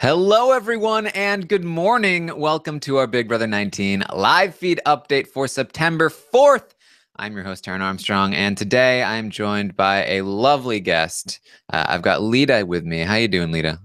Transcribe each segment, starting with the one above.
Hello, everyone, and good morning. Welcome to our Big Brother 19 live feed update for September 4th. I'm your host, Taran Armstrong, and today I'm joined by a lovely guest. I've got Lita with me. How you doing, Lita?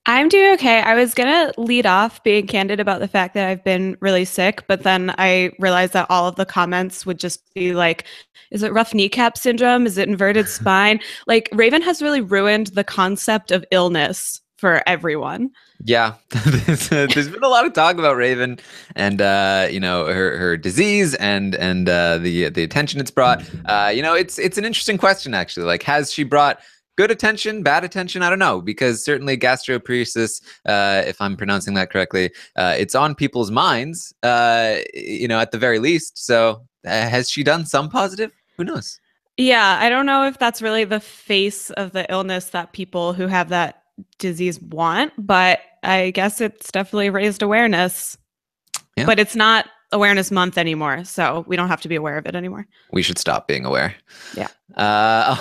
I'm doing okay. I was gonna lead off being candid about the fact that I've been really sick, but then I realized that all of the comments would just be like, is it rough kneecap syndrome? Is it inverted spine? Like, Raven has really ruined the concept of illness for everyone. Yeah, there's been a lot of talk about Raven and her disease and the attention it's brought. It's an interesting question actually. Like, has she brought good attention, bad attention? I don't know, because certainly gastroparesis, if I'm pronouncing that correctly, it's on people's minds. At the very least. So, has she done some positive? Who knows? Yeah, I don't know if that's really the face of the illness that people who have that disease want, but I guess it's definitely raised awareness. Yeah. But it's not awareness month anymore, so we don't have to be aware of it anymore. We should stop being aware. Yeah.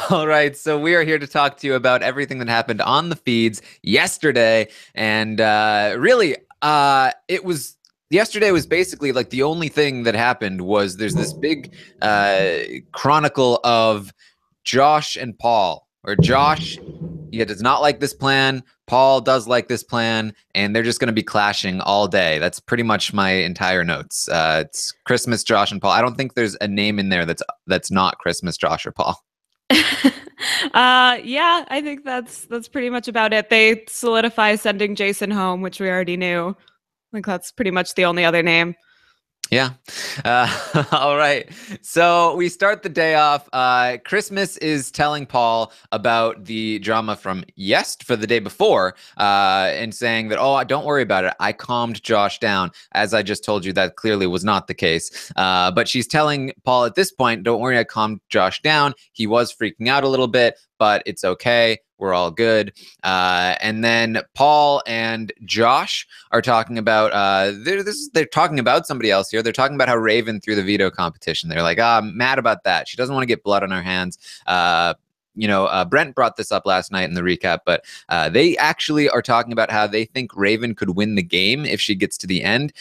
All right, so we are here to talk to you about everything that happened on the feeds yesterday, and it was yesterday was basically like the only thing that happened was there's this big chronicle of Josh and Paul, where Josh does not like this plan. Paul does like this plan, and they're just going to be clashing all day. That's pretty much my entire notes. It's Christmas, Josh, and Paul. I don't think there's a name in there that's not Christmas, Josh, or Paul. Yeah, I think that's pretty much about it. They solidify sending Jason home, which we already knew. Like that's pretty much the only other name. Yeah. All right. So we start the day off. Christmas is telling Paul about the drama from for the day before, and saying that, oh, don't worry about it. I calmed Josh down. As I just told you, that clearly was not the case. But she's telling Paul at this point, don't worry, I calmed Josh down. He was freaking out a little bit, but it's okay. We're all good. And then Paul and Josh are talking about they're talking about somebody else here. They're talking about how Raven threw the veto competition. They're like, I'm mad about that. She doesn't want to get blood on her hands. Brent brought this up last night in the recap, but they actually are talking about how they think Raven could win the game if she gets to the end.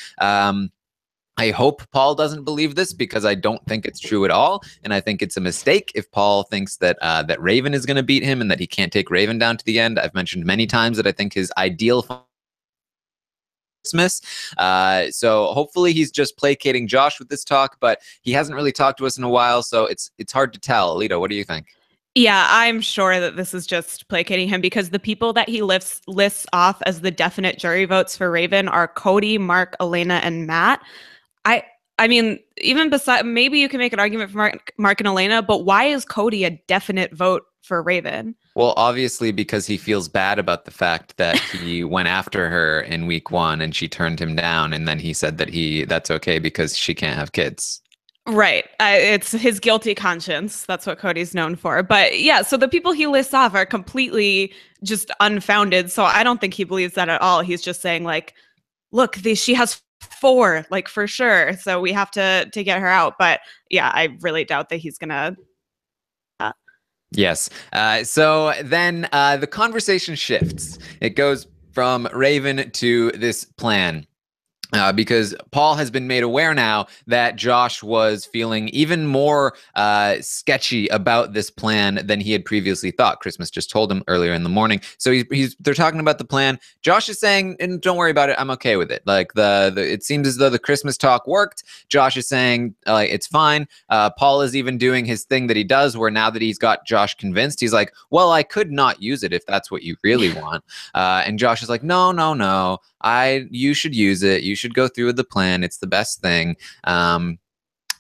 I hope Paul doesn't believe this because I don't think it's true at all, and I think it's a mistake if Paul thinks that that Raven is going to beat him and that he can't take Raven down to the end. I've mentioned many times that I think his ideal Christmas. So hopefully he's just placating Josh with this talk, but he hasn't really talked to us in a while, so it's hard to tell. Alita, what do you think? Yeah, I'm sure that this is just placating him because the people that he lists off as the definite jury votes for Raven are Cody, Mark, Elena, and Matt. I I mean, even beside maybe you can make an argument for Mark and Elena, but why is Cody a definite vote for Raven? Well, obviously because he feels bad about the fact that he went after her in week 1 and she turned him down, and then he said that that's okay because she can't have kids. Right. It's his guilty conscience. That's what Cody's known for. But yeah, so the people he lists off are completely just unfounded. So I don't think he believes that at all. He's just saying like, look, she has 4, like for sure. So we have to get her out. But yeah, I really doubt that he's gonna. Yes. So then the conversation shifts. It goes from Raven to this plan. Because Paul has been made aware now that Josh was feeling even more sketchy about this plan than he had previously thought. Christmas just told him earlier in the morning. So they're talking about the plan. Josh is saying, and don't worry about it. I'm okay with it. Like it seems as though the Christmas talk worked. Josh is saying it's fine. Paul is even doing his thing that he does where now that he's got Josh convinced, he's like, well, I could not use it if that's what you really want. And Josh is like, no, no, no. You should use it. You should go through with the plan. It's the best thing. And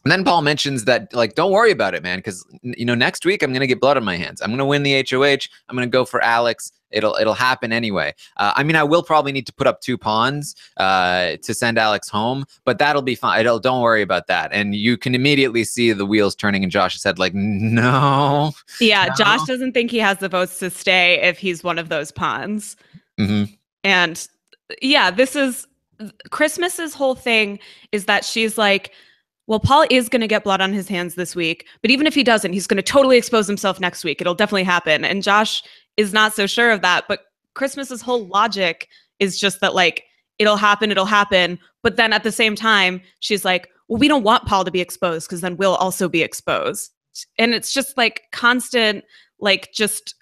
then Paul mentions that, like, don't worry about it, man, because next week I'm gonna get blood on my hands. I'm gonna win the HOH. I'm gonna go for Alex. It'll happen anyway. I mean, I will probably need to put up 2 pawns to send Alex home, but that'll be fine. Don't worry about that. And you can immediately see the wheels turning in Josh's head, like, no. Yeah, No. Josh doesn't think he has the votes to stay if he's one of those pawns. Mm-hmm. And yeah, this is Christmas's whole thing is that she's like, well, Paul is going to get blood on his hands this week, but even if he doesn't, he's going to totally expose himself next week. It'll definitely happen. And Josh is not so sure of that. But Christmas's whole logic is just that like it'll happen. But then at the same time, she's like, well, we don't want Paul to be exposed because then we'll also be exposed. And it's just like constant, like just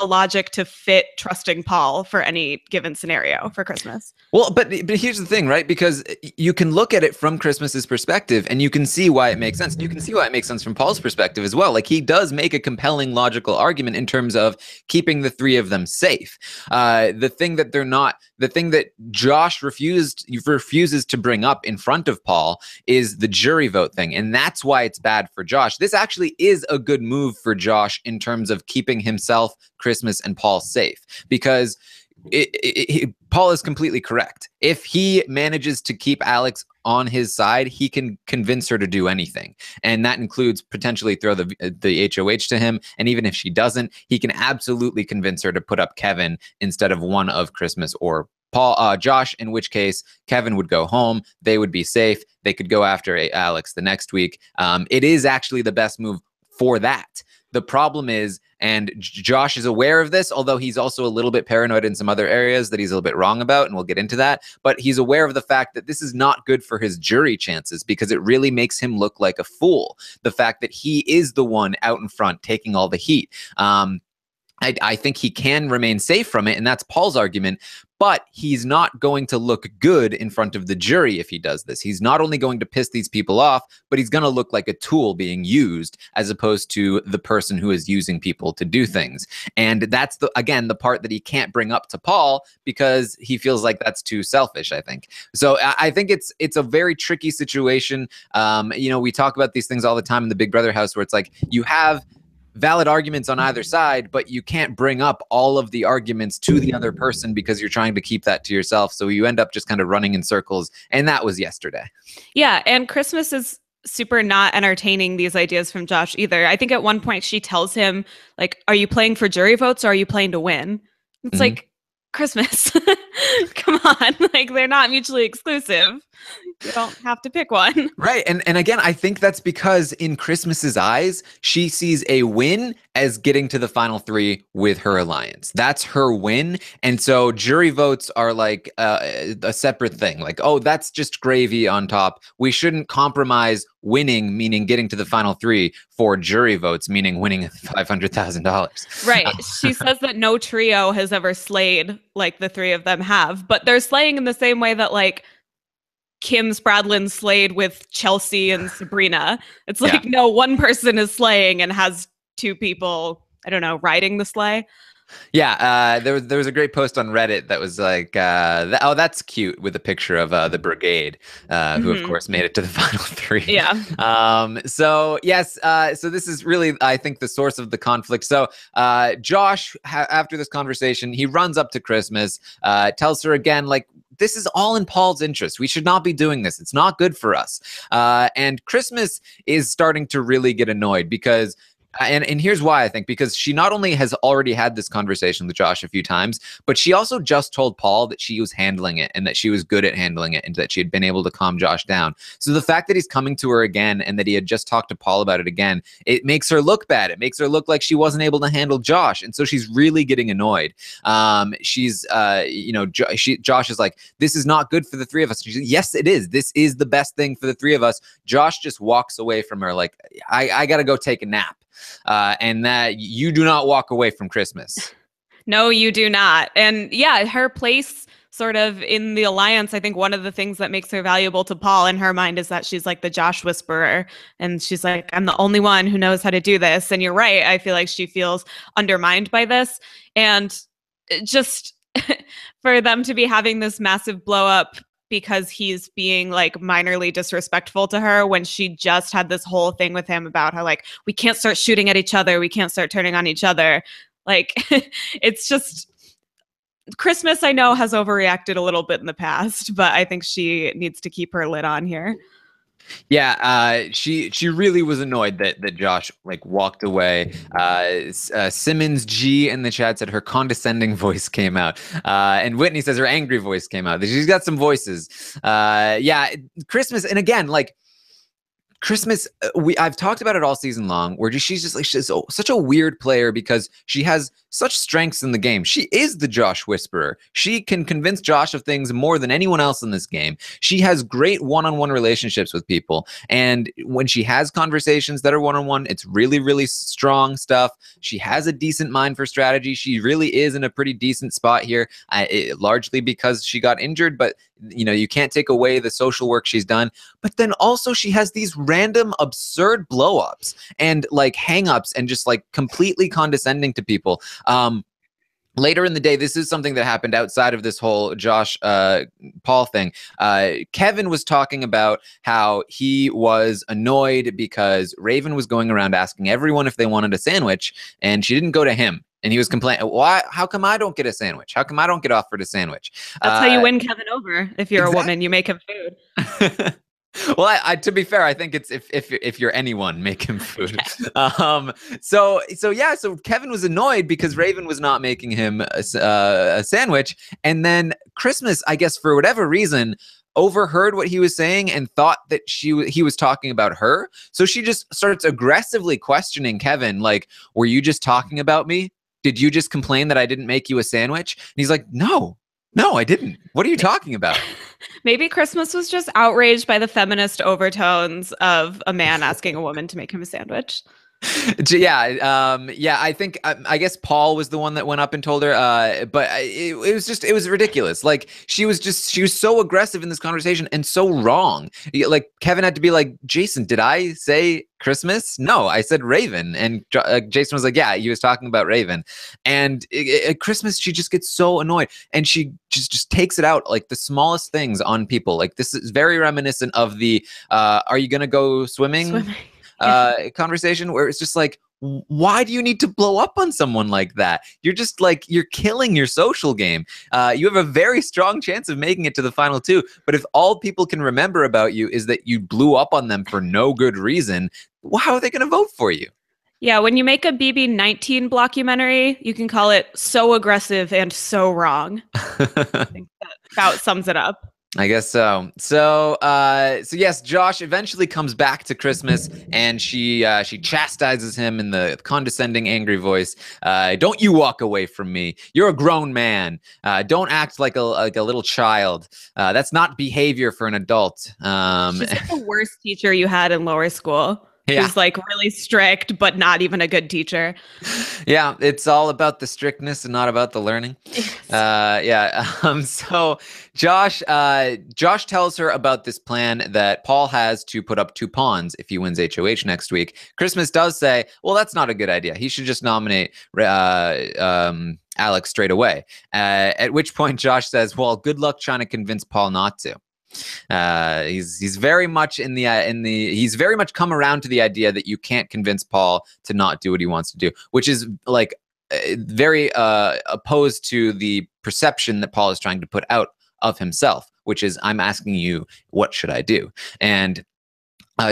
a logic to fit trusting Paul for any given scenario for Christmas. Well, but here's the thing, right? Because you can look at it from Christmas's perspective and you can see why it makes sense. You can see why it makes sense from Paul's perspective as well. Like he does make a compelling logical argument in terms of keeping the three of them safe. The thing that Josh refuses to bring up in front of Paul is the jury vote thing. And that's why it's bad for Josh. This actually is a good move for Josh in terms of keeping himself, Christmas, and Paul safe, because Paul is completely correct. If he manages to keep Alex on his side, he can convince her to do anything. And that includes potentially throw the HOH to him. And even if she doesn't, he can absolutely convince her to put up Kevin instead of one of Christmas or Josh, in which case Kevin would go home. They would be safe. They could go after Alex the next week. It is actually the best move for that. The problem is, and Josh is aware of this, although he's also a little bit paranoid in some other areas that he's a little bit wrong about, and we'll get into that, but he's aware of the fact that this is not good for his jury chances because it really makes him look like a fool. The fact that he is the one out in front taking all the heat. I think he can remain safe from it, and that's Paul's argument, but he's not going to look good in front of the jury if he does this. He's not only going to piss these people off, but he's going to look like a tool being used as opposed to the person who is using people to do things. And that's, the part that he can't bring up to Paul because he feels like that's too selfish, I think. So I think it's a very tricky situation. We talk about these things all the time in the Big Brother house where it's like you have valid arguments on either side, but you can't bring up all of the arguments to the other person because you're trying to keep that to yourself. So you end up just kind of running in circles. And that was yesterday. Yeah. And Christmas is super not entertaining these ideas from Josh either. I think at one point she tells him, like, are you playing for jury votes or are you playing to win? It's like, Christmas, come on. Like, they're not mutually exclusive. You don't have to pick one. Right. And again, I think that's because in Christmas's eyes, she sees a win as getting to the final three with her alliance. That's her win. And so jury votes are like a separate thing. Like, oh, that's just gravy on top. We shouldn't compromise winning, meaning getting to the final three, for jury votes, meaning winning $500,000. Right. She says that no trio has ever slayed like the three of them have, but they're slaying in the same way that like Kim Spradlin slayed with Chelsea and Sabrina. It's like, no, one person is slaying and has two people, I don't know, riding the sleigh. Yeah, there was a great post on Reddit that was like, oh, that's cute, with a picture of the brigade, who of course made it to the final three. Yeah. So yes, so this is really, I think, the source of the conflict. So Josh, after this conversation, he runs up to Christmas, tells her again, like, this is all in Paul's interest. We should not be doing this. It's not good for us. And Christmas is starting to really get annoyed because and here's why, I think, because she not only has already had this conversation with Josh a few times, but she also just told Paul that she was handling it and that she was good at handling it and that she had been able to calm Josh down. So the fact that he's coming to her again and that he had just talked to Paul about it again, it makes her look bad. It makes her look like she wasn't able to handle Josh. And so she's really getting annoyed. Josh is like, this is not good for the three of us. She's like, yes, it is. This is the best thing for the three of us. Josh just walks away from her like, I got to go take a nap. And that you do not walk away from Christmas. No, you do not. And yeah, her place sort of in the alliance, I think one of the things that makes her valuable to Paul in her mind is that she's like the Josh whisperer. And she's like, I'm the only one who knows how to do this. And you're right. I feel like she feels undermined by this. And just for them to be having this massive blow up because he's being like minorly disrespectful to her when she just had this whole thing with him about how like, we can't start shooting at each other. We can't start turning on each other. Like, it's just, Christmas, I know, has overreacted a little bit in the past, but I think she needs to keep her lid on here. Yeah, she really was annoyed that Josh like walked away. Simmons G in the chat said her condescending voice came out, and Whitney says her angry voice came out. She's got some voices. Yeah, Christmas, and again, like Christmas, I've talked about it all season long, where she's just like, she's such a weird player because she has such strengths in the game. She is the Josh Whisperer. She can convince Josh of things more than anyone else in this game. She has great one-on-one relationships with people. And when she has conversations that are one-on-one, it's really, really strong stuff. She has a decent mind for strategy. She really is in a pretty decent spot here, largely because she got injured, but you can't take away the social work she's done. But then also she has these random absurd blow-ups and like hang-ups and just like completely condescending to people. Later in the day, this is something that happened outside of this whole Josh Paul thing. Kevin was talking about how he was annoyed because Raven was going around asking everyone if they wanted a sandwich, and she didn't go to him. And he was complaining, why? How come I don't get a sandwich? How come I don't get offered a sandwich? That's how you win Kevin over. If you're a woman, you make him food. Well, I to be fair, I think it's if you're anyone, make him food. So Kevin was annoyed because Raven was not making him a sandwich, and then Christmas, I guess for whatever reason, overheard what he was saying and thought that he was talking about her. So she just starts aggressively questioning Kevin, like, "Were you just talking about me? Did you just complain that I didn't make you a sandwich?" And he's like, No, I didn't. What are you talking about? Maybe Christmas was just outraged by the feminist overtones of a man asking a woman to make him a sandwich. I think I guess Paul was the one that went up and told her, but it was ridiculous. Like she was so aggressive in this conversation and so wrong. Like Kevin had to be like, "Jason, did I say Christmas? No, I said Raven." And Jason was like, "Yeah, he was talking about Raven." And at Christmas, she just gets so annoyed, and she just takes it out like the smallest things on people. Like this is very reminiscent of the "Are you gonna go swimming?" Conversation, where it's just like, why do you need to blow up on someone like that? You're just like, you're killing your social game. You have a very strong chance of making it to the final two, but if all people can remember about you is that you blew up on them for no good reason, how are they going to vote for you? Yeah, when you make a BB-19 blockumentary, you can call it So Aggressive and So Wrong. I think that about sums it up. I guess so. So yes, Josh eventually comes back to Christmas, and she chastises him in the condescending, angry voice. "Don't you walk away from me? You're a grown man. Don't act like a little child. That's not behavior for an adult." She's like the worst teacher you had in lower school. Yeah. Who's like really strict, but not even a good teacher. Yeah, it's all about the strictness and not about the learning. Yes. So Josh tells her about this plan that Paul has to put up 2 pawns if he wins HOH next week. Christmas does say, well, that's not a good idea. He should just nominate Alex straight away. At which point Josh says, well, good luck trying to convince Paul not to. He's very much he's very much come around to the idea that you can't convince Paul to not do what he wants to do, which is like very opposed to the perception that Paul is trying to put out of himself, which is, I'm asking you, what should I do? And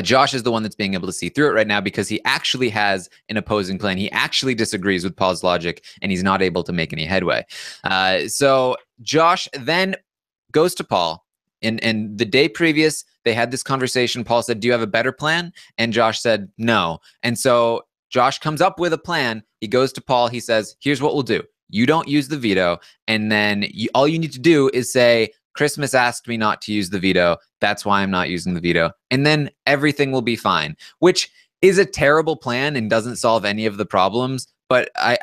Josh is the one that's being able to see through it right now because he actually has an opposing plan. He actually disagrees with Paul's logic, and he's not able to make any headway. So Josh then goes to Paul. And the day previous, they had this conversation. Paul said, "Do you have a better plan?" And Josh said, "No." And so Josh comes up with a plan. He goes to Paul. He says, "Here's what we'll do. You don't use the veto. And then all you need to do is say, Christmas asked me not to use the veto. That's why I'm not using the veto. And then everything will be fine," which is a terrible plan and doesn't solve any of the problems. But I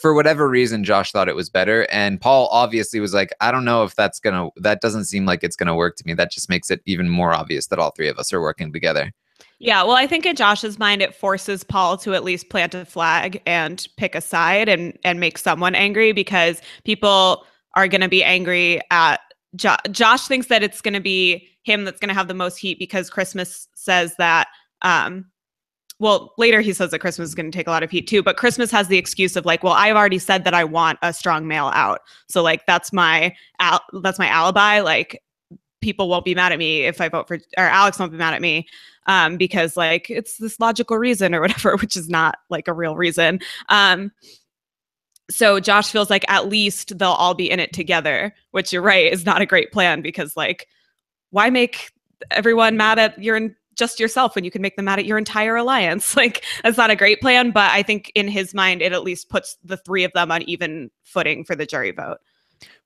for whatever reason, Josh thought it was better. And Paul obviously was like, I don't know if that doesn't seem like it's going to work to me. That just makes it even more obvious that all 3 of us are working together. Yeah, well, I think in Josh's mind, it forces Paul to at least plant a flag and pick a side and make someone angry, because people are going to be angry at Josh thinks that it's going to be him that's going to have the most heat because Christmas says that well, later he says that Christmas is going to take a lot of heat too, but Christmas has the excuse of like, well, I've already said that I want a strong male out. So like, that's my alibi. Like, people won't be mad at me if I vote for, or Alex won't be mad at me because like, it's this logical reason or whatever, which is not like a real reason. So Josh feels like at least they'll all be in it together, which you're right, is not a great plan, because like, why make everyone mad at your just yourself when you can make them mad at your entire alliance. Like, that's not a great plan, but I think in his mind, it at least puts the three of them on even footing for the jury vote.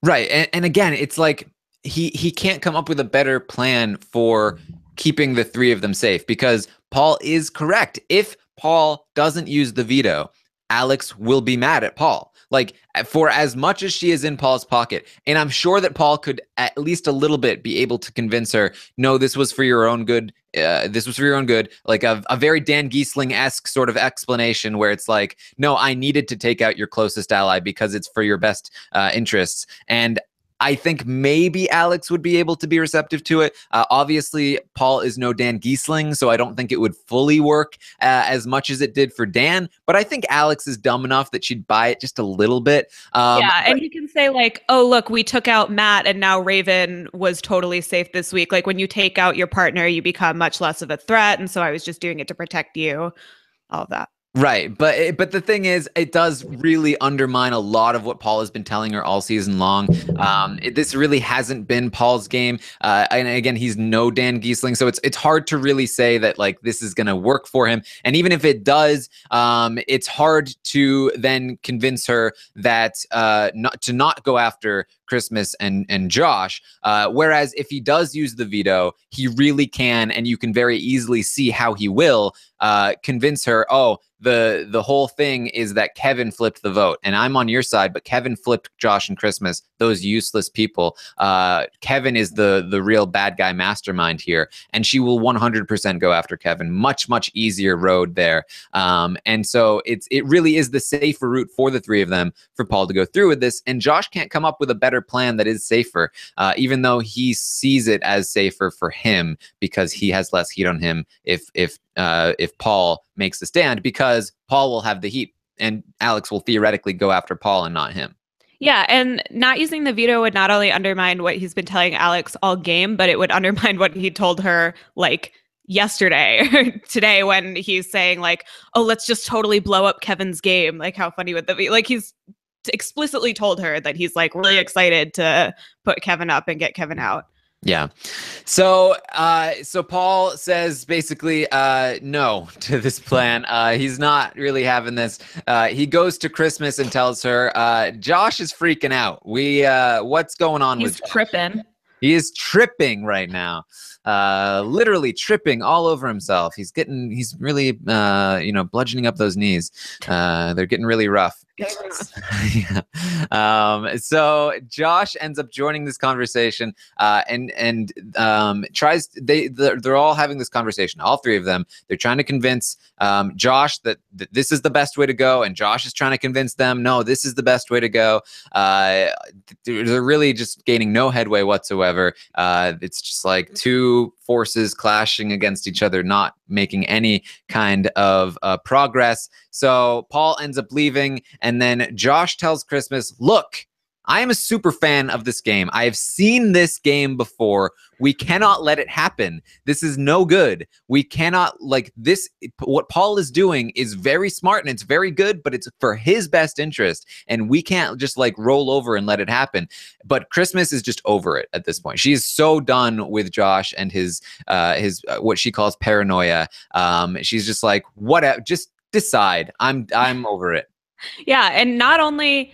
Right. And again, it's like he can't come up with a better plan for keeping the three of them safe, because Paul is correct. If Paul doesn't use the veto, Alex will be mad at Paul. Like, for as much as she is in Paul's pocket, and I'm sure that Paul could at least a little bit be able to convince her, no, this was for your own good. This was for your own good. Like a very Dan Giesling-esque sort of explanation where it's like, no, I needed to take out your closest ally because it's for your best interests. And I think maybe Alex would be able to be receptive to it. Obviously, Paul is no Dan Giesling, so I don't think it would fully work as much as it did for Dan. But I think Alex is dumb enough that she'd buy it just a little bit. And you can say like, oh, look, we took out Matt and now Raven was totally safe this week. Like, when you take out your partner, you become much less of a threat. And so I was just doing it to protect you. All of that. Right. But the thing is, it does really undermine a lot of what Paul has been telling her all season long. This really hasn't been Paul's game. And again, he's no Dan Giesling. So it's hard to really say that like this is going to work for him. And even if it does, it's hard to then convince her that not go after Christmas and Josh. Whereas if he does use the veto, he really can, and you can very easily see how he will convince her, oh, the whole thing is that Kevin flipped the vote, and I'm on your side, but Kevin flipped Josh and Christmas, those useless people. Kevin is the real bad guy mastermind here, and she will 100% go after Kevin. Much easier road there. And so it really is the safer route for the three of them for Paul to go through with this, and Josh can't come up with a better plan that is safer, even though he sees it as safer for him because he has less heat on him if Paul makes the stand, because Paul will have the heat and Alex will theoretically go after Paul and not him. Yeah, and not using the veto would not only undermine what he's been telling Alex all game, but it would undermine what he told her like yesterday or today, when he's saying like, oh, let's just totally blow up Kevin's game. Like, how funny would that be? Like, he's explicitly told her that he's like really excited to put Kevin up and get Kevin out. Yeah. So Paul says basically no to this plan. He's not really having this. He goes to Christmas and tells her, Josh is freaking out. What's going on with Josh? He's tripping. He is tripping right now. Literally tripping all over himself. He's really, bludgeoning up those knees. They're getting really rough. Yeah. So Josh ends up joining this conversation, and tries. They're all having this conversation. All three of them. They're trying to convince Josh that this is the best way to go, and Josh is trying to convince them, no, this is the best way to go. They're really just gaining no headway whatsoever. It's just like two forces clashing against each other, not making any kind of progress. So Paul ends up leaving, and then Josh tells Christmas, look, I am a super fan of this game. I have seen this game before. We cannot let it happen. This is no good. We cannot, like, this, what Paul is doing is very smart and it's very good, but it's for his best interest. And we can't just like roll over and let it happen. But Christmas is just over it at this point. She is so done with Josh and his what she calls paranoia. She's just like, whatever, just decide. I'm over it. Yeah. And not only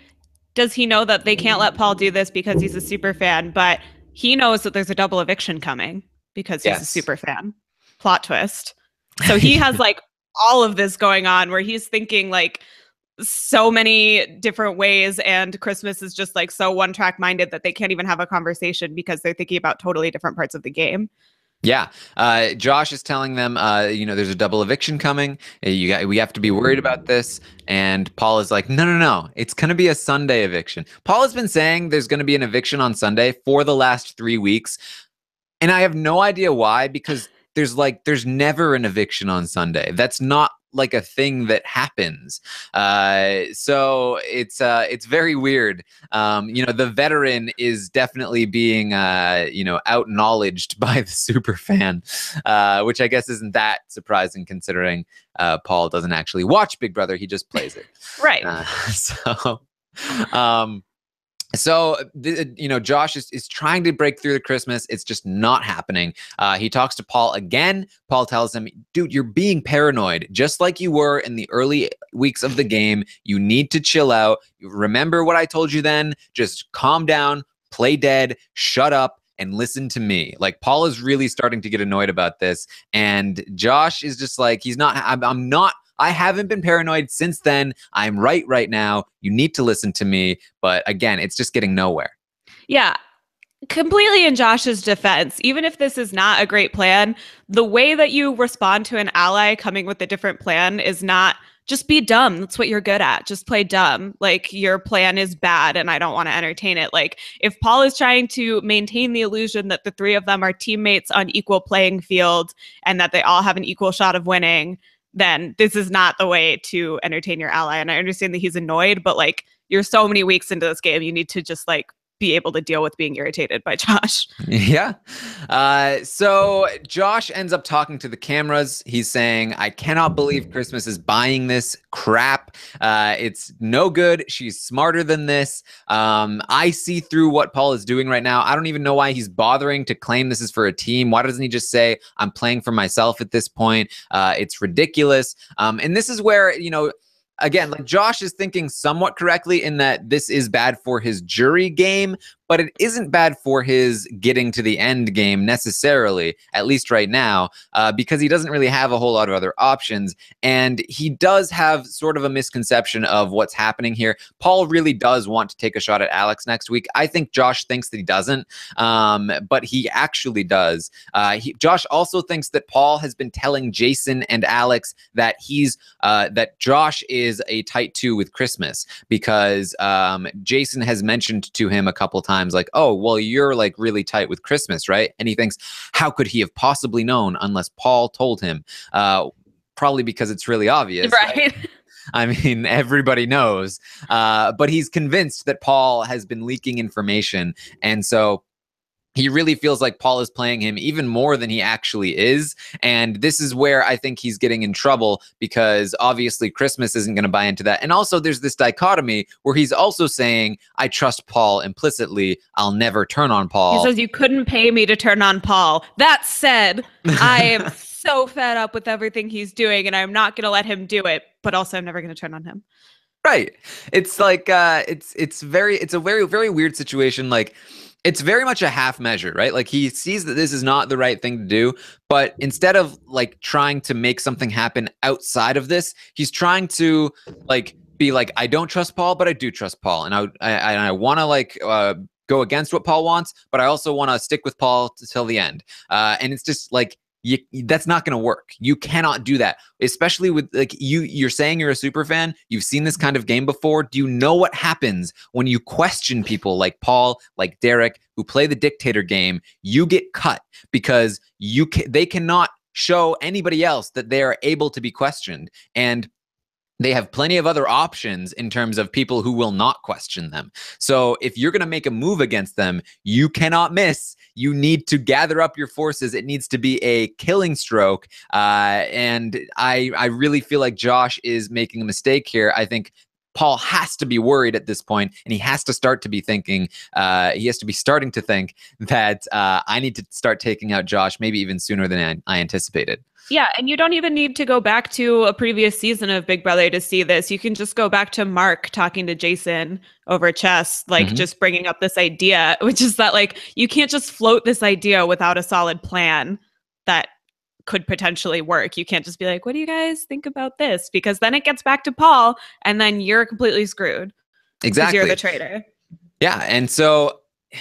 does he know that they can't let Paul do this because he's a super fan, but he knows that there's a double eviction coming because he's a super fan. Plot twist. So he has like all of this going on where he's thinking like so many different ways, and Christmas is just like so one track minded that they can't even have a conversation because they're thinking about totally different parts of the game. Yeah. Josh is telling them, there's a double eviction coming. We have to be worried about this. And Paul is like, no. It's going to be a Sunday eviction. Paul has been saying there's going to be an eviction on Sunday for the last 3 weeks. And I have no idea why, because there's never an eviction on Sunday. That's not like a thing that happens. So it's very weird. The veteran is definitely being out-knowledged by the super fan, which I guess isn't that surprising considering Paul doesn't actually watch Big Brother. He just plays it. Right. So, Josh is trying to break through the Christmas. It's just not happening. He talks to Paul again. Paul tells him, dude, you're being paranoid, just like you were in the early weeks of the game. You need to chill out. Remember what I told you then? Just calm down, play dead, shut up, and listen to me. Like, Paul is really starting to get annoyed about this. And Josh is just like, I'm not. I haven't been paranoid since then. I'm right now. You need to listen to me. But again, it's just getting nowhere. Yeah. Completely in Josh's defense, even if this is not a great plan, the way that you respond to an ally coming with a different plan is not just be dumb. That's what you're good at. Just play dumb. Like, your plan is bad and I don't want to entertain it. Like, if Paul is trying to maintain the illusion that the three of them are teammates on equal playing field and that they all have an equal shot of winning, then this is not the way to entertain your ally. And I understand that he's annoyed, but like, you're so many weeks into this game, you need to just like be able to deal with being irritated by Josh. Yeah. So Josh ends up talking to the cameras. He's saying, I cannot believe Christmas is buying this crap. It's no good. She's smarter than this. I see through what Paul is doing right now. I don't even know why he's bothering to claim this is for a team. Why doesn't he just say, I'm playing for myself at this point? It's ridiculous. And this is where, again, like, Josh is thinking somewhat correctly in that this is bad for his jury game, but it isn't bad for his getting to the end game necessarily, at least right now, because he doesn't really have a whole lot of other options. And he does have sort of a misconception of what's happening here. Paul really does want to take a shot at Alex next week. I think Josh thinks that he doesn't, but he actually does. Josh also thinks that Paul has been telling Jason and Alex that that Josh is a tight two with Christmas, because Jason has mentioned to him a couple times, like, oh, well, you're like really tight with Christmas, right? And he thinks, how could he have possibly known unless Paul told him? Probably because it's really obvious. Right. I mean, everybody knows. But he's convinced that Paul has been leaking information. And so he really feels like Paul is playing him even more than he actually is. And this is where I think he's getting in trouble, because obviously Christmas isn't going to buy into that. And also there's this dichotomy where he's also saying, I trust Paul implicitly. I'll never turn on Paul. He says, you couldn't pay me to turn on Paul. That said, I am so fed up with everything he's doing and I'm not going to let him do it. But also I'm never going to turn on him. Right. It's like, it's a very, very weird situation. Like, it's very much a half measure, right? Like, he sees that this is not the right thing to do, but instead of like trying to make something happen outside of this, he's trying to like be like, I don't trust Paul, but I do trust Paul, and I want to like go against what Paul wants, but I also want to stick with Paul till the end. And it's just like, that's not going to work. You cannot do that, especially with like you're saying you're a super fan. You've seen this kind of game before. Do you know what happens when you question people like Paul, like Derek, who play the dictator game? You get cut because they cannot show anybody else that they are able to be questioned. And they have plenty of other options in terms of people who will not question them. So if you're going to make a move against them, you cannot miss. You need to gather up your forces. It needs to be a killing stroke. And I really feel like Josh is making a mistake here. I think Paul has to be worried at this point, and he has to start to be thinking, he has to be starting to think that I need to start taking out Josh, maybe even sooner than I anticipated. Yeah, and you don't even need to go back to a previous season of Big Brother to see this. You can just go back to Mark talking to Jason over chess, like just bringing up this idea, which is that like you can't just float this idea without a solid plan that could potentially work. You can't just be like, what do you guys think about this? Because then it gets back to Paul and then you're completely screwed. Exactly. You're the traitor. Yeah. And so,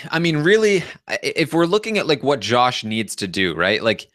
I mean, really, if we're looking at like what Josh needs to do, right? Like,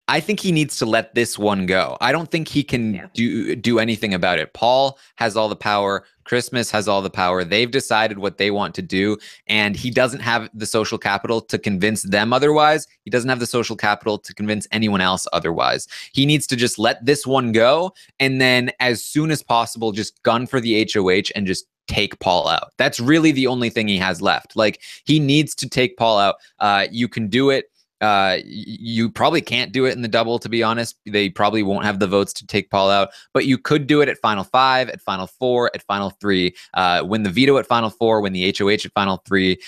I think he needs to let this one go. I don't think he can do anything about it. Paul has all the power. Christmas has all the power. They've decided what they want to do, and he doesn't have the social capital to convince them otherwise. He doesn't have the social capital to convince anyone else otherwise. He needs to just let this one go, and then as soon as possible, just gun for the HOH and just take Paul out. That's really the only thing he has left. Like, he needs to take Paul out. You can do it. You probably can't do it in the double, to be honest. They probably won't have the votes to take Paul out, but you could do it at Final 5, at Final 4, at Final 3, win the veto at Final 4, win the HOH at Final 3.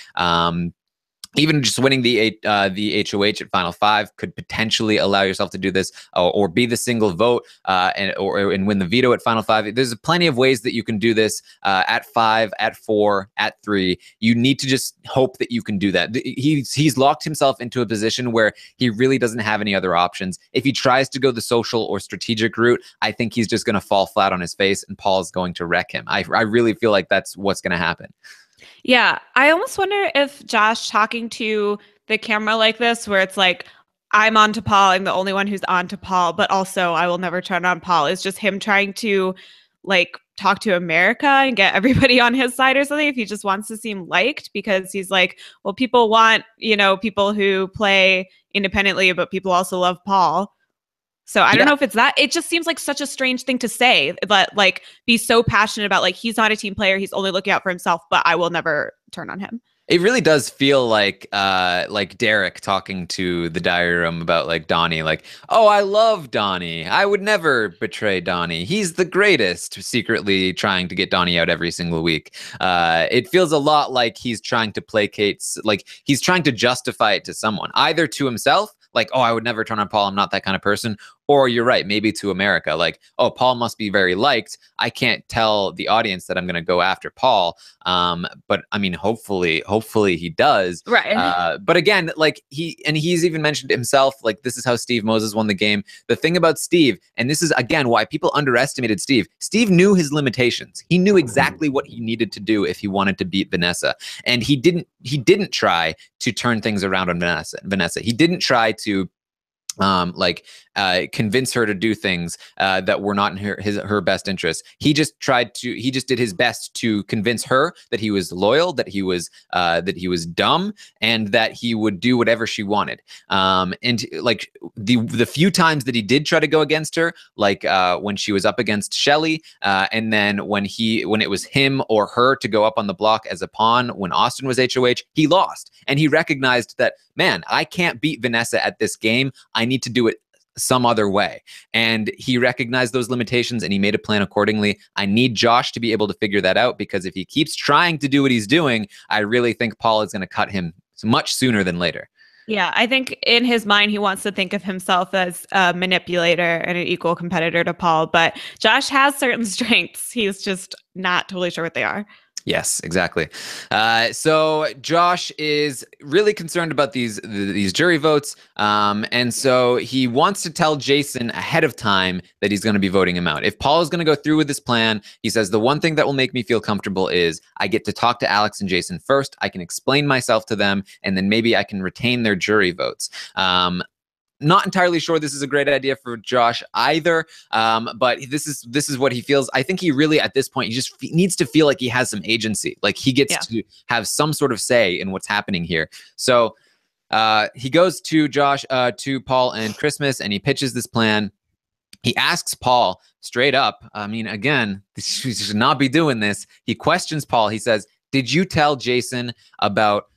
Even just winning the HOH at Final 5 could potentially allow yourself to do this, or be the single vote, and win the veto at Final 5. There's plenty of ways that you can do this at 5, at 4, at 3. You need to just hope that you can do that. He's locked himself into a position where he really doesn't have any other options. If he tries to go the social or strategic route, I think he's just going to fall flat on his face, and Paul's going to wreck him. I really feel like that's what's going to happen. Yeah, I almost wonder if Josh talking to the camera like this, where it's like, I'm on to Paul, I'm the only one who's on to Paul, but also I will never turn on Paul, is just him trying to like talk to America and get everybody on his side or something, if he just wants to seem liked, because he's like, well, people want, people who play independently, but people also love Paul. So I don't know if it's that. It just seems like such a strange thing to say, but like be so passionate about like, he's not a team player, he's only looking out for himself, but I will never turn on him. It really does feel like Derek talking to the diary room about like Donnie, like, oh, I love Donnie. I would never betray Donnie. He's the greatest, secretly trying to get Donnie out every single week. It feels a lot like he's trying to placate, like he's trying to justify it to someone, either to himself, like, oh, I would never turn on Paul, I'm not that kind of person. Or you're right, maybe to America, like, oh, Paul must be very liked. I can't tell the audience that I'm going to go after Paul. But I mean, hopefully he does. Right. But again, like he's even mentioned himself, like, this is how Steve Moses won the game. The thing about Steve, and this is again why people underestimated Steve. Steve knew his limitations. He knew exactly what he needed to do if he wanted to beat Vanessa, and he didn't try to turn things around on Vanessa. He didn't try to convince her to do things that were not in her best interest. He just did his best to convince her that he was loyal, that he was dumb, and that he would do whatever she wanted. And like the few times that he did try to go against her, like when she was up against Shelly, and then when it was him or her to go up on the block as a pawn when Austin was HOH, he lost. And he recognized that, man, I can't beat Vanessa at this game. I need to do it some other way. And he recognized those limitations and he made a plan accordingly. I need Josh to be able to figure that out, because if he keeps trying to do what he's doing, I really think Paul is going to cut him much sooner than later. Yeah, I think in his mind, he wants to think of himself as a manipulator and an equal competitor to Paul. But Josh has certain strengths. He's just not totally sure what they are. Yes, exactly. So Josh is really concerned about these jury votes, and so he wants to tell Jason ahead of time that he's going to be voting him out. If Paul is going to go through with this plan, he says, the one thing that will make me feel comfortable is I get to talk to Alex and Jason first. I can explain myself to them, and then maybe I can retain their jury votes. Not entirely sure this is a great idea for Josh either, but this is what he feels. I think he really, at this point, he just needs to feel like he has some agency, like he gets to have some sort of say in what's happening here. So he goes to Paul and Christmas, and he pitches this plan. He asks Paul straight up, I mean, again, he should not be doing this. He questions Paul. He says, did you tell Jason about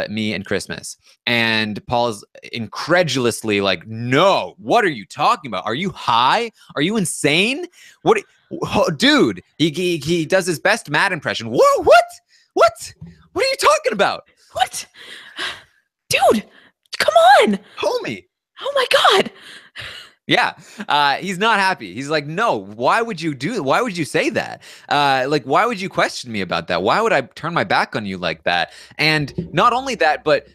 me and Christmas? And Paul's incredulously like, no, what are you talking about? Are you high? Are you insane? What, dude? He does his best Matt impression. Whoa, what are you talking about? What, dude, come on, homie. Oh my God. Yeah, he's not happy. He's like, no, why would you say that? Like, why would you question me about that? Why would I turn my back on you like that? And not only that, but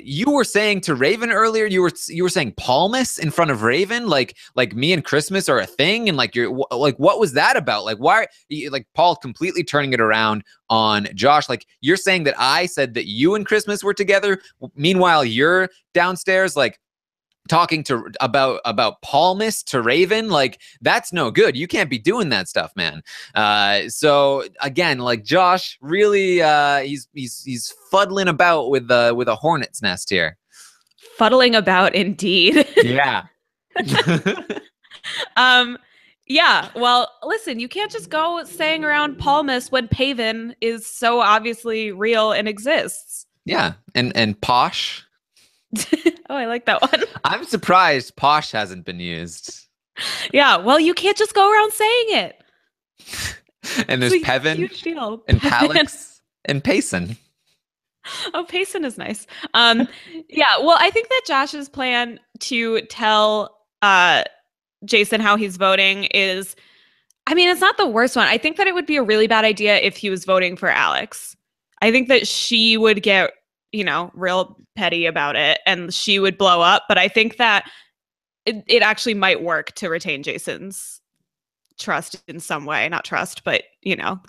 you were saying to Raven earlier, you were saying Palmas in front of Raven, like me and Christmas are a thing, and like what was that about? Like, why? Like Paul completely turning it around on Josh. Like, you're saying that I said that you and Christmas were together. Meanwhile, you're downstairs, like, talking about Palmas to Raven. Like, that's no good. You can't be doing that stuff, man. So again, like, Josh really he's fuddling about with a hornet's nest here. Fuddling about, indeed. Yeah. Yeah, well, listen, you can't just go saying around Palmas when Paven is so obviously real and exists. Yeah, and posh. Oh, I like that one. I'm surprised Posh hasn't been used. Yeah, well, you can't just go around saying it. And there's It's a Pevin huge deal. and Palix and Payson. Oh, Payson is nice. Yeah, well, I think that Josh's plan to tell Jason how he's voting is, I mean, it's not the worst one. I think that it would be a really bad idea if he was voting for Alex. I think that she would get, real petty about it and she would blow up. But I think that it actually might work to retain Jason's trust in some way. Not trust, but,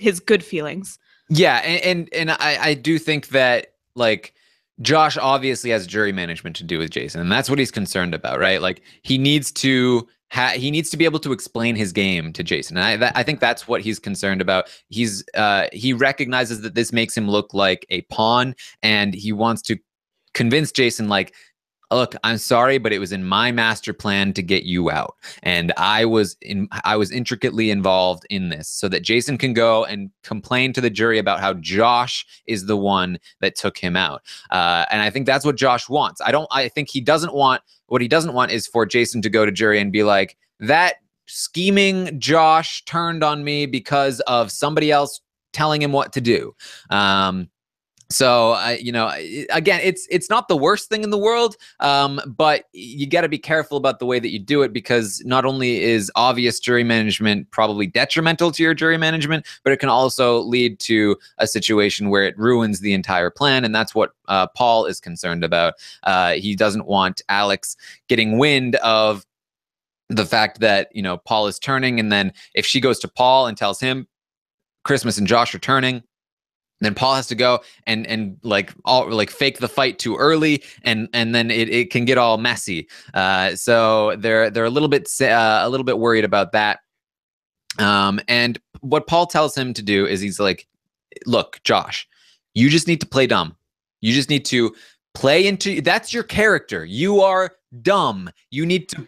his good feelings. Yeah, and I do think that, like, Josh obviously has jury management to do with Jason, and that's what he's concerned about, right? Like, he needs to be able to explain his game to Jason, and I think that's what he's concerned about. He recognizes that this makes him look like a pawn, and he wants to convince Jason, like, look, I'm sorry, but it was in my master plan to get you out, and I was intricately involved in this, so that Jason can go and complain to the jury about how Josh is the one that took him out. And I think that's what Josh wants. I think he doesn't want. What he doesn't want is for Jason to go to jury and be like, that scheming Josh turned on me because of somebody else telling him what to do. So, again, it's not the worst thing in the world, but you got to be careful about the way that you do it, because not only is obvious jury management probably detrimental to your jury management, but it can also lead to a situation where it ruins the entire plan. And that's what Paul is concerned about. He doesn't want Alex getting wind of the fact that, Paul is turning. And then if she goes to Paul and tells him Christmas and Josh are turning, then Paul has to go and fake the fight too early, and then it can get all messy. So they're a little bit worried about that. And what Paul tells him to do is, he's like, look, Josh, you just need to play dumb. You just need to play into, that's your character. You are dumb. You need to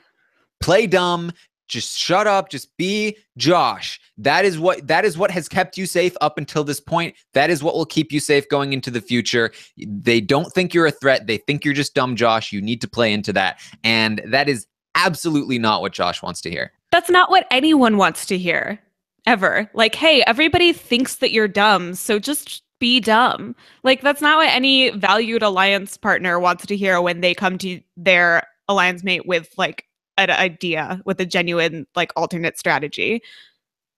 play dumb. Just shut up. Just be Josh. That is what has kept you safe up until this point. That is what will keep you safe going into the future. They don't think you're a threat. They think you're just dumb, Josh. You need to play into that. And that is absolutely not what Josh wants to hear. That's not what anyone wants to hear, ever. Like, hey, everybody thinks that you're dumb, so just be dumb. Like, that's not what any valued alliance partner wants to hear when they come to their alliance mate with, like, an idea, with a genuine, like, alternate strategy.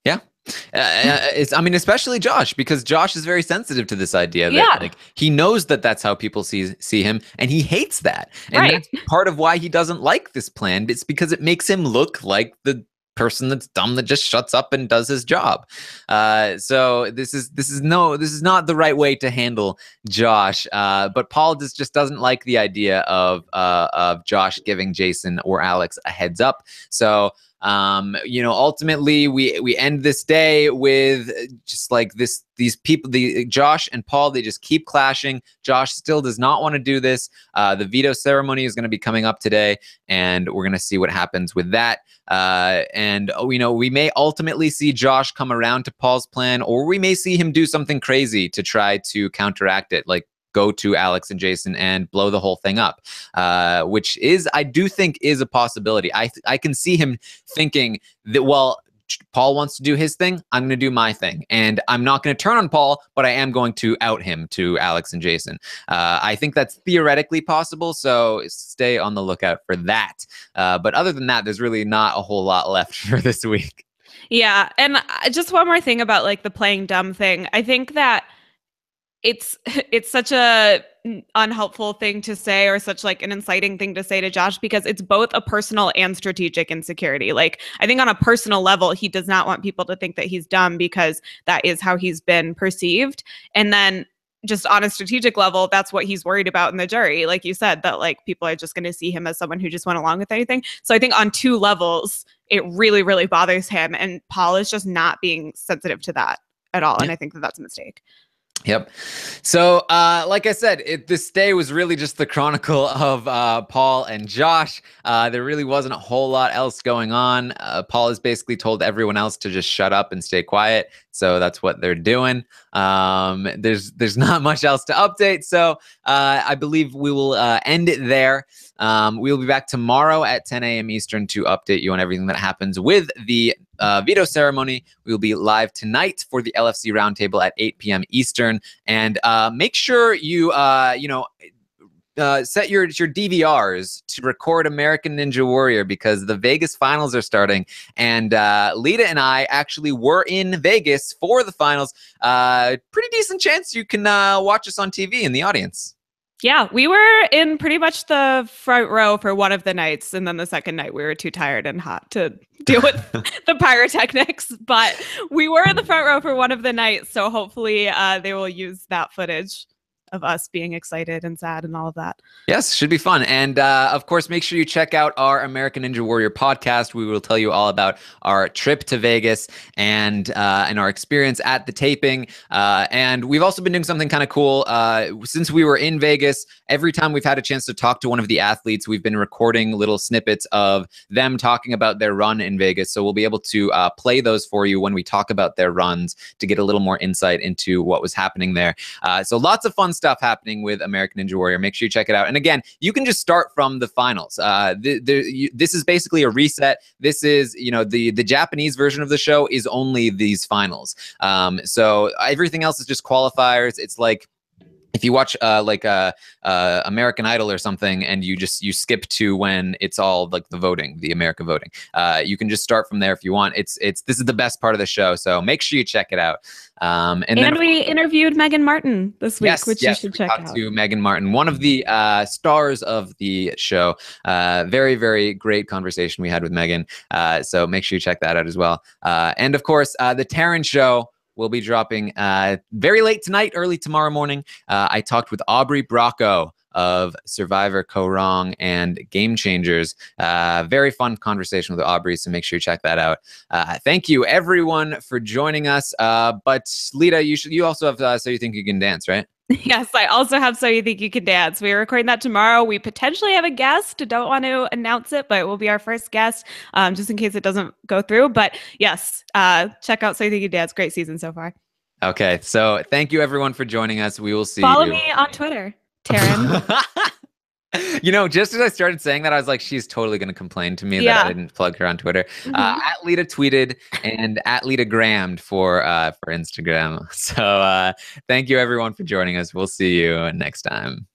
Yeah. Especially Josh, because Josh is very sensitive to this idea that like, he knows that that's how people see him, and he hates that. And that's part of why he doesn't like this plan. It's because it makes him look like the person that's dumb, that just shuts up and does his job. So this is not the right way to handle Josh. But Paul just doesn't like the idea of Josh giving Jason or Alex a heads up. So ultimately we end this day with just like these people, Josh and Paul, they just keep clashing. Josh still does not want to do this. The veto ceremony is going to be coming up today, and we're going to see what happens with that. And we may ultimately see Josh come around to Paul's plan, or we may see him do something crazy to try to counteract it, like go to Alex and Jason and blow the whole thing up, which I do think is a possibility. I can see him thinking that, well, Paul wants to do his thing, I'm going to do my thing. And I'm not going to turn on Paul, but I am going to out him to Alex and Jason. I think that's theoretically possible, so stay on the lookout for that. But other than that, there's really not a whole lot left for this week. Yeah, and just one more thing about, like, the playing dumb thing. I think that it's such a unhelpful thing to say, or such, like, an inciting thing to say to Josh, because it's both a personal and strategic insecurity. Like, I think on a personal level, he does not want people to think that he's dumb, because that is how he's been perceived. And then just on a strategic level, that's what he's worried about in the jury. Like you said, that, like, people are just going to see him as someone who just went along with anything. So I think on two levels, it really, really bothers him. And Paul is just not being sensitive to that at all. And I think that that's a mistake. Yep. So, like I said, this day was really just the chronicle of Paul and Josh. There really wasn't a whole lot else going on. Paul has basically told everyone else to just shut up and stay quiet. So that's what they're doing. There's not much else to update. So I believe we will end it there. We will be back tomorrow at 10 a.m. Eastern to update you on everything that happens with the veto ceremony. We will be live tonight for the LFC roundtable at 8 p.m. Eastern. And make sure you, set your DVRs to record American Ninja Warrior, because the Vegas finals are starting. And Lita and I actually were in Vegas for the finals. Pretty decent chance you can watch us on TV in the audience. Yeah, we were in pretty much the front row for one of the nights, and then the second night we were too tired and hot to deal with the pyrotechnics, but we were in the front row for one of the nights, so hopefully they will use that footage of us being excited and sad and all of that. Yes, should be fun. And of course, make sure you check out our American Ninja Warrior podcast. We will tell you all about our trip to Vegas and our experience at the taping. And we've also been doing something kind of cool. Since we were in Vegas, every time we've had a chance to talk to one of the athletes, we've been recording little snippets of them talking about their run in Vegas. So we'll be able to play those for you when we talk about their runs to get a little more insight into what was happening there. So lots of fun stuff happening with American Ninja Warrior. Make sure you check it out. And again, you can just start from the finals. This is basically a reset. This is, the Japanese version of the show is only these finals. So everything else is just qualifiers. It's like if you watch American Idol or something, and you skip to when it's all like the voting, the America voting. You can just start from there if you want. This is the best part of the show, so make sure you check it out. And then we interviewed Megan Martin this week, yes, which you should check out. To Megan Martin, one of the stars of the show. Very, very great conversation we had with Megan. So make sure you check that out as well. And of course, the Taran Show will be dropping very late tonight, early tomorrow morning. I talked with Aubrey Bracco of Survivor, Co-Wrong, and Game Changers. Very fun conversation with Aubrey, so make sure you check that out. Thank you, everyone, for joining us. But Lita, you also have So You Think You Can Dance, right? Yes, I also have So You Think You Can Dance. We're recording that tomorrow. We potentially have a guest. Don't want to announce it, but it will be our first guest, just in case it doesn't go through. But yes, check out So You Think You Can Dance. Great season so far. Okay, so thank you, everyone, for joining us. We will see you. Follow me on Twitter, Taran. Just as I started saying that, I was like, she's totally going to complain to me that I didn't plug her on Twitter. At Lita tweeted and at Lita grammed for Instagram. So thank you, everyone, for joining us. We'll see you next time.